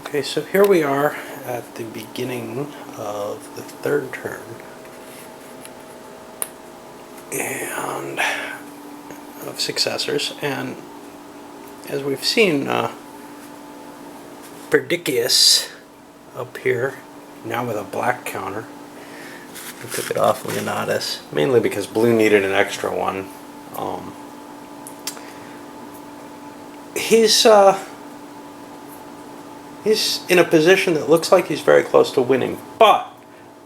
Okay, so here we are at the beginning of the third turn. And of Successors, and as we've seen, Perdicius up here, now with a black counter. I took it off Leonatus, mainly because blue needed an extra one. He's in a position that looks like he's very close to winning, but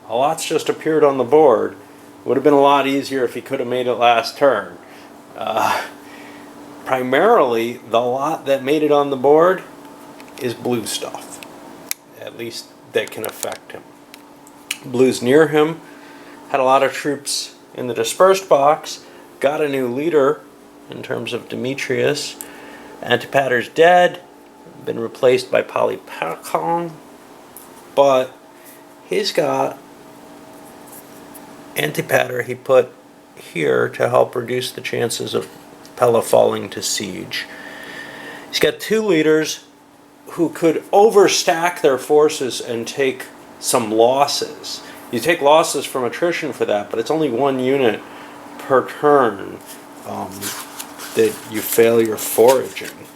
a lot's just appeared on the board. Would have been a lot easier if he could have made it last turn. Primarily, the lot that made it on the board is blue stuff. At least that can affect him. Blue's near him, had a lot of troops in the dispersed box, got a new leader in terms of Demetrius. Antipater's dead, been replaced by Polypacon, but he's got Antipater he put here to help reduce the chances of Pella falling to siege. He's got two leaders who could overstack their forces and take some losses. You take losses from attrition for that, but it's only one unit per turn that you fail your foraging,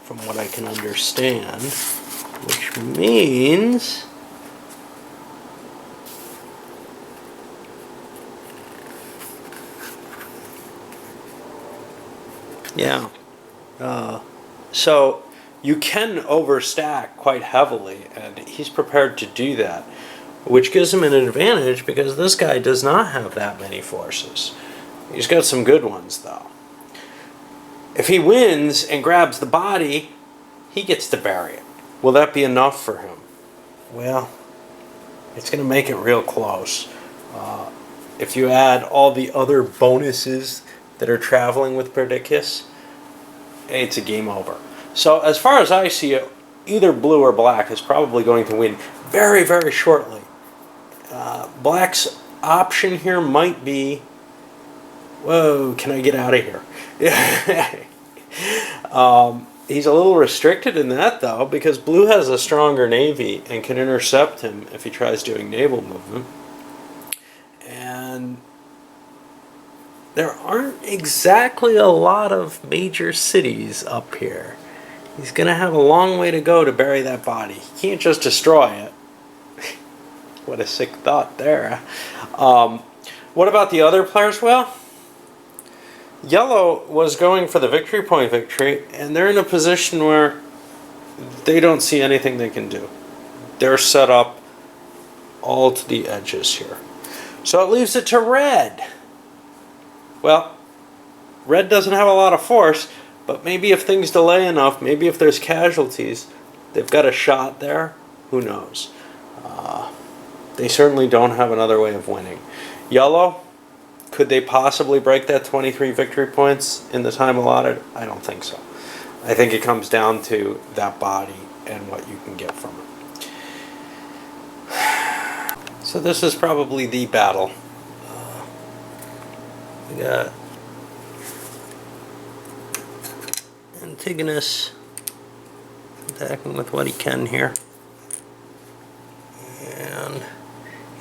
from what I can understand, which means so you can overstack quite heavily, and he's prepared to do that, which gives him an advantage because this guy does not have that many forces. He's got some good ones, though. If he wins and grabs the body, he gets to bury it. Will that be enough for him? Well, it's going to make it real close. If you add all the other bonuses that are traveling with Perdicius, it's a game over. So as far as I see it, either blue or black is probably going to win very, very shortly. Black's option here might be, whoa, can I get out of here? He's a little restricted in that, though, because blue has a stronger navy and can intercept him if he tries doing naval movement. And there aren't exactly a lot of major cities up here. He's going to have a long way to go to bury that body. He can't just destroy it. What a sick thought there. What about the other players? Well, yellow was going for the victory point victory, and they're in a position where they don't see anything they can do. They're set up all to the edges here. So it leaves it to red. Well, red doesn't have a lot of force, but maybe if things delay enough, maybe if there's casualties, they've got a shot there. Who knows? They certainly don't have another way of winning. Yellow, could they possibly break that 23 victory points in the time allotted? I don't think so. I think it comes down to that body and what you can get from it. So this is probably the battle. We got Antigonus attacking with what he can here. And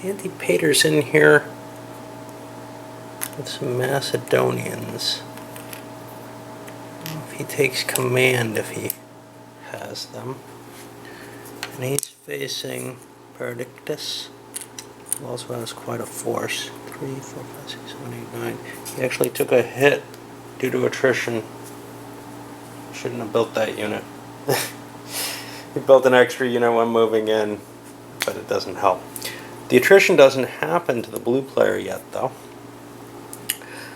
Antipater's in here with some Macedonians. If he takes command, if he has them. And he's facing Perdictus, who also has quite a force. 3, 4, 5, 6, 7, 8, 9. He actually took a hit due to attrition. Shouldn't have built that unit. He built an extra unit when moving in, but it doesn't help. The attrition doesn't happen to the blue player yet, though.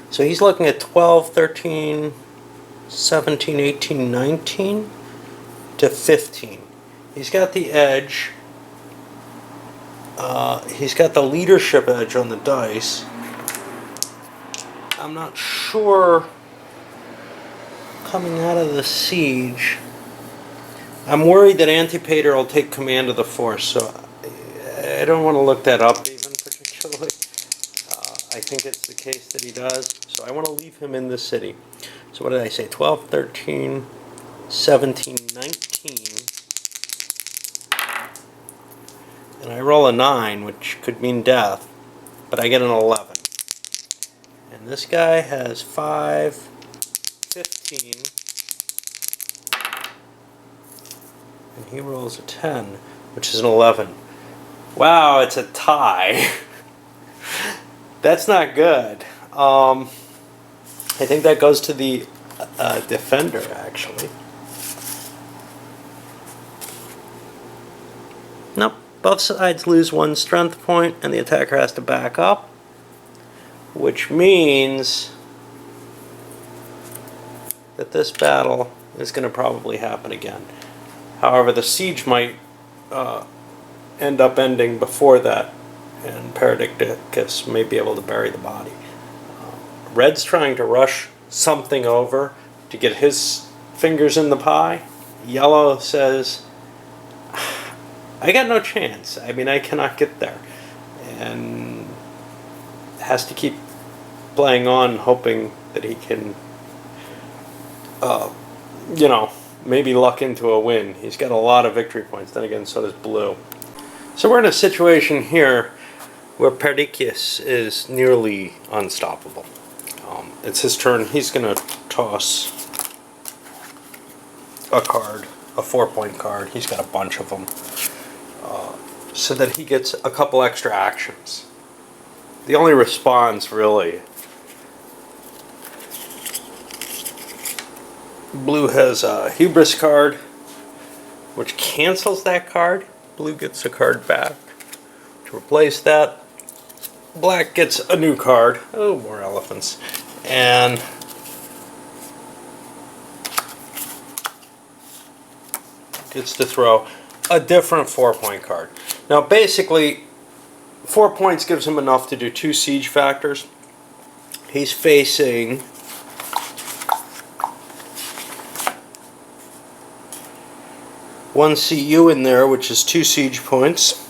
So he's looking at 12, 13, 17, 18, 19 to 15. He's got the edge. He's got the leadership edge on the dice. I'm not sure coming out of the siege. I'm worried that Antipater will take command of the force, so I don't want to look that up even particularly. I think it's the case that he does, so I want to leave him in the city. So what did I say? 12, 13, 17, 19, and I roll a 9, which could mean death, but I get an 11. And this guy has 5, 15, and he rolls a 10, which is an 11. Wow, it's a tie. That's not good. I think that goes to the defender, actually. Nope, both sides lose 1 strength point, and the attacker has to back up, which means that this battle is going to probably happen again. However, the siege might end up ending before that, and Paradictus may be able to bury the body. Red's trying to rush something over to get his fingers in the pie. Yellow says, I got no chance. I mean, I cannot get there. And has to keep playing on, hoping that he can, maybe luck into a win. He's got a lot of victory points. Then again, so does blue. So we're in a situation here where Paradictus is nearly unstoppable. It's his turn. He's going to toss a card, a 4-point card. He's got a bunch of them. So that he gets a couple extra actions. The only response, really, blue has a hubris card, which cancels that card. Blue gets a card back to replace that. Black gets a new card. Oh, more elephants. And gets to throw a different 4-point card. Now, basically, 4 points gives him enough to do 2 siege factors. He's facing one CU in there, which is 2 siege points.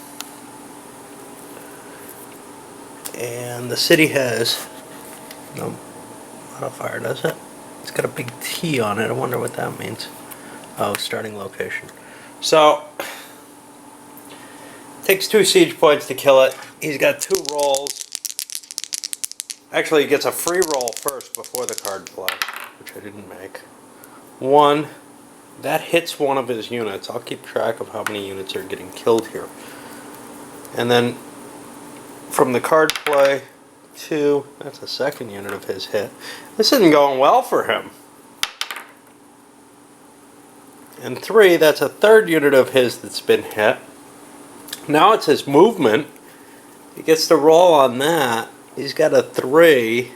And the city has no modifier, does it? It's got a big T on it. I wonder what that means. Oh, starting location. So, takes 2 siege points to kill it. He's got 2 rolls. Actually, he gets a free roll first before the card play, which I didn't make. 1. That hits one of his units. I'll keep track of how many units are getting killed here. And then from the card play, 2, that's a second unit of his hit. This isn't going well for him. And 3, that's a third unit of his that's been hit. Now it's his movement. He gets to roll on that. He's got a 3.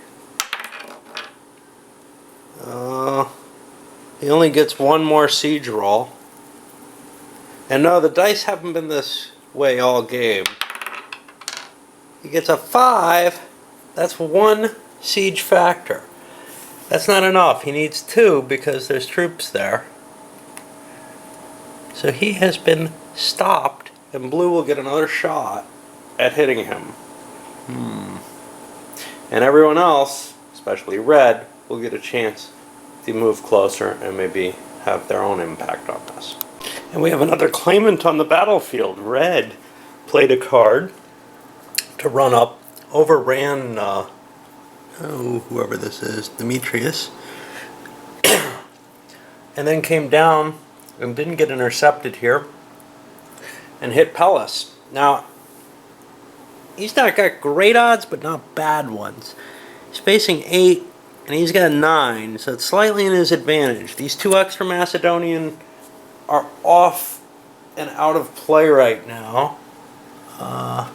He only gets 1 more siege roll. And no, the dice haven't been this way all game. He gets a 5. That's 1 siege factor. That's not enough. He needs 2 because there's troops there. So he has been stopped, and blue will get another shot at hitting him. And everyone else, especially red, will get a chance to move closer and maybe have their own impact on us. And we have another claimant on the battlefield. Red played a card to run up, overran whoever this is, Demetrius, and then came down and didn't get intercepted here and hit Pellis. Now, he's not got great odds, but not bad ones. He's facing 8, and he's got 9, so it's slightly in his advantage. These 2 extra Macedonian are off and out of play right now. Let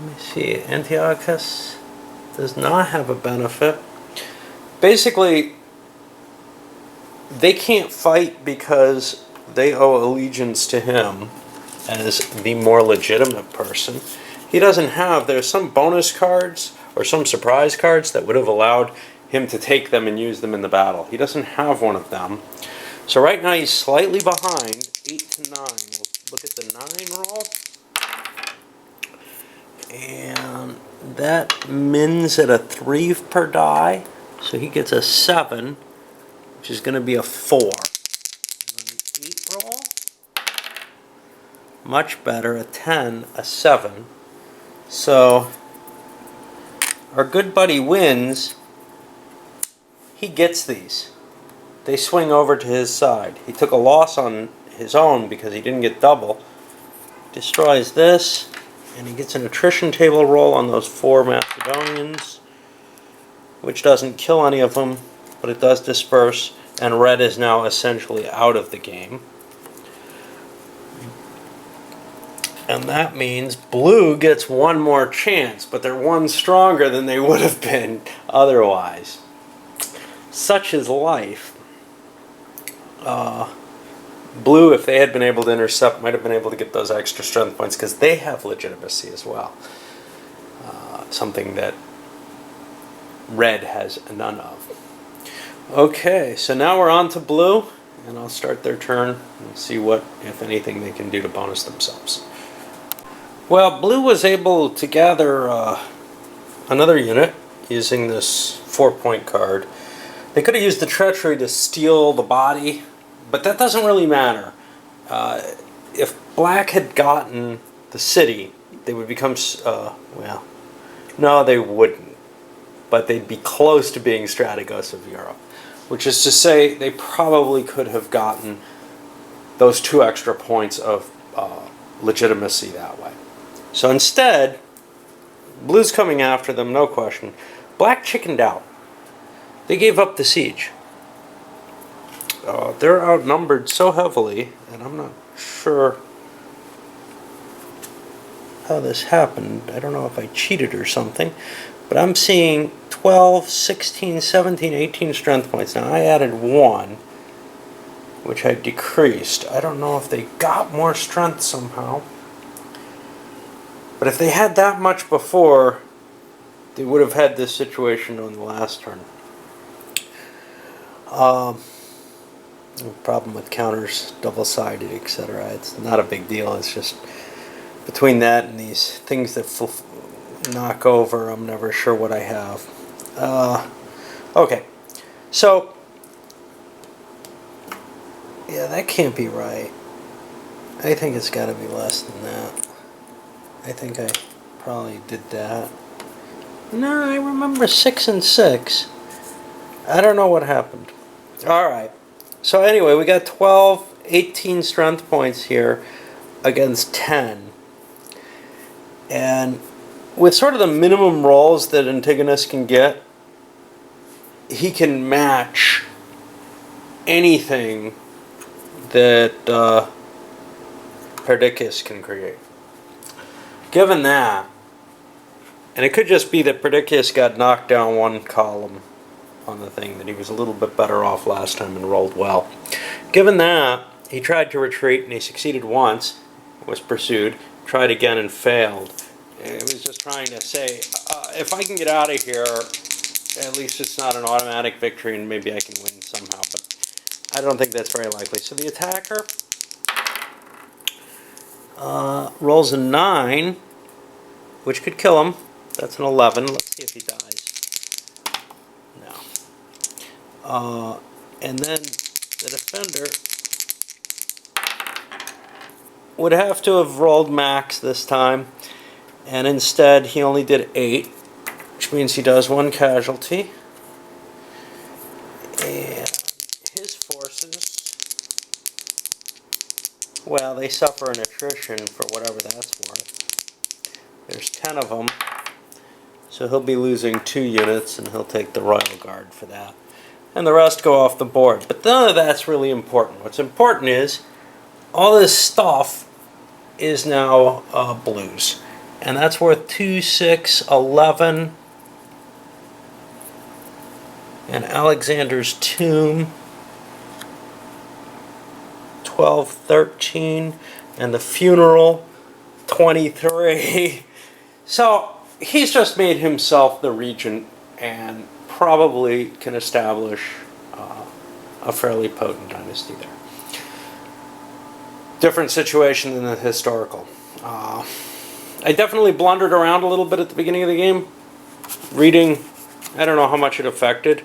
me see. Antiochus does not have a benefit. Basically, they can't fight because they owe allegiance to him as the more legitimate person. He doesn't have, there's some bonus cards or some surprise cards that would have allowed him to take them and use them in the battle. He doesn't have one of them. So right now he's slightly behind, 8 to 9. We'll look at the 9 roll. And that mins at a 3 per die. So he gets a 7. which is going to be a 4. And on the 8 roll, much better, a 10, a 7. So our good buddy wins. He gets these. They swing over to his side. He took a loss on his own because he didn't get double. Destroys this, and he gets an attrition table roll on those 4 Macedonians, which doesn't kill any of them, but it does disperse, and red is now essentially out of the game. And that means blue gets one more chance, but they're one stronger than they would have been otherwise. Such is life. Blue, if they had been able to intercept, might have been able to get those extra strength points because they have legitimacy as well. Something that red has none of. Okay, so now we're on to blue, and I'll start their turn and see what, if anything, they can do to bonus themselves. Well, blue was able to gather another unit using this 4-point card. They could have used the treachery to steal the body, but that doesn't really matter. If black had gotten the city, they would become, well, no, they wouldn't. But they'd be close to being Strategos of Europe, which is to say they probably could have gotten those 2 extra points of legitimacy that way. So instead, blue's coming after them, no question. Black chickened out. They gave up the siege. They're outnumbered so heavily, and I'm not sure how this happened. I don't know if I cheated or something, but I'm seeing 12, 16, 17, 18 strength points. Now I added 1, which I decreased. I don't know if they got more strength somehow. But if they had that much before, they would have had this situation on the last turn. Problem with counters, double-sided, etc. It's not a big deal. It's just between that and these things that knock over, I'm never sure what I have. Okay, so yeah, that can't be right. I think it's got to be less than that. I think I probably did that. No, I remember 6 and 6. I don't know what happened. Alright. So anyway, we got 12, 18 strength points here against 10. And with sort of the minimum rolls that Antigonus can get, he can match anything that Perdiccas can create. Given that, and it could just be that Perdiccas got knocked down 1 column on the thing, that he was a little bit better off last time and rolled well. Given that, he tried to retreat and he succeeded once, was pursued, tried again and failed. It was just trying to say, if I can get out of here, at least it's not an automatic victory and maybe I can win somehow, but I don't think that's very likely. So the attacker rolls a 9, which could kill him. That's an 11. Let's see if he dies. No. And then the defender would have to have rolled max this time, and instead he only did 8, which means he does 1 casualty. And his forces, well, they suffer an attrition for whatever that's worth. There's 10 of them, so he'll be losing 2 units, and he'll take the Royal Guard for that. And the rest go off the board. But none of that's really important. What's important is all this stuff is now blues. And that's worth 2, 6, 11. And Alexander's tomb, 12, 13. And the funeral, 23. So he's just made himself the regent and probably can establish a fairly potent dynasty there. Different situation than the historical. I definitely blundered around a little bit at the beginning of the game. Reading, I don't know how much it affected.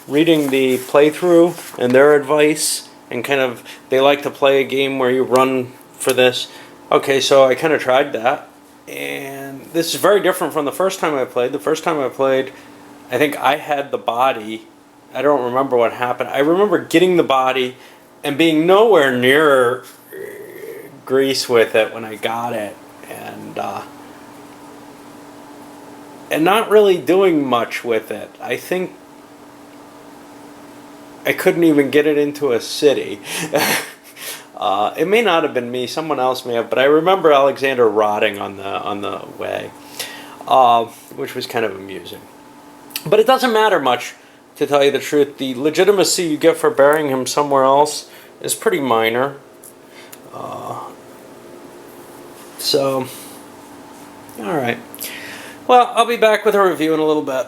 reading the playthrough and their advice, and kind of, they like to play a game where you run for this. Okay, so I kind of tried that, and this is very different from the first time I played. The first time I played, I think I had the body. I don't remember what happened. I remember getting the body and being nowhere near Greece with it when I got it, and not really doing much with it. I think I couldn't even get it into a city. It may not have been me, someone else may have, but I remember Alexander rotting on the way, which was kind of amusing. But it doesn't matter much, to tell you the truth. The legitimacy you get for burying him somewhere else is pretty minor. So, alright. Well, I'll be back with a review in a little bit.